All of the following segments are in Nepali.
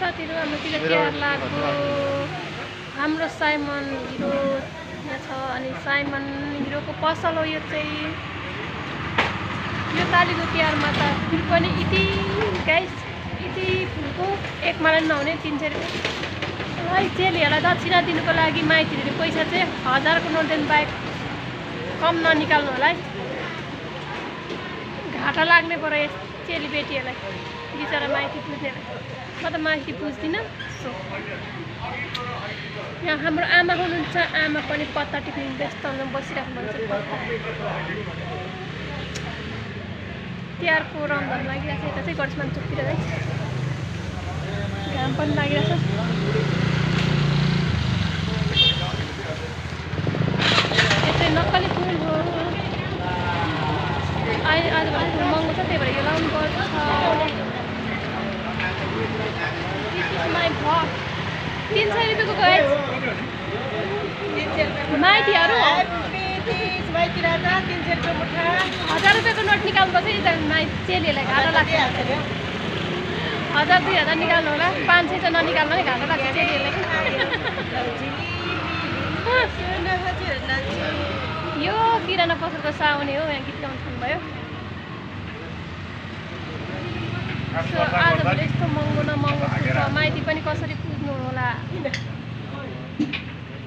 साथीहरु हाम्रोतिर तिहार लाग्यो हाम्रो साइमन हिरो यहाँ छ अनि साइमन हिरोको पसल हो यो चाहिँ यो तालीको तिहारमा त फुल पनि यति गाइस यति फुलको एक माला नहुने 300 रुपैयाँ है चेलीहरूलाई दक्षिणा दिनुको लागि माइतीहरूले पैसा चाहिँ 1000 को नोटदेखि बाहेक कम ननिकाल्नु होला है घाटा लाग्ने पऱ्यो चेली बेटीहरूलाई बिचरा माइती पुज्नेलाई म त माइती पुज्दिनँ सो यहाँ हाम्रो आमा हुनुहुन्छ आमा पनि पत्ता टिप्नु व्यस्त हुन बसिराख्नु भन्छ तिहारको रमझम लागिरहेको छ यता चाहिँ गणेश चोकतिर है घाम पनि लागिरहेछ यो चाहिँ नक्कली फुल हो आजभोलि फुल महँगो छ त्यही भएर यो लाउनु पर्छ माई भग 300 रुपियाँको गएछ माइतीहरू 1000 रुपियाँको नोट निकाल्नुपर्छ नि त चेलीहरूलाई घाटा लाग्छ 1000 2000 निकाल्नु होला 500 चाहिँ ननिकाल्नु नि घाटा लाग्छ चेलीहरूलाई यो किराना पसलको साउने हो यहाँ गीत गाउनु सुन्नुभयो आजभोलि यस्तो महँगो न महँगो पुग्छ माइती पनि कसरी पुज्नु होला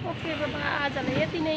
ओके बाबा आजलाई यति नै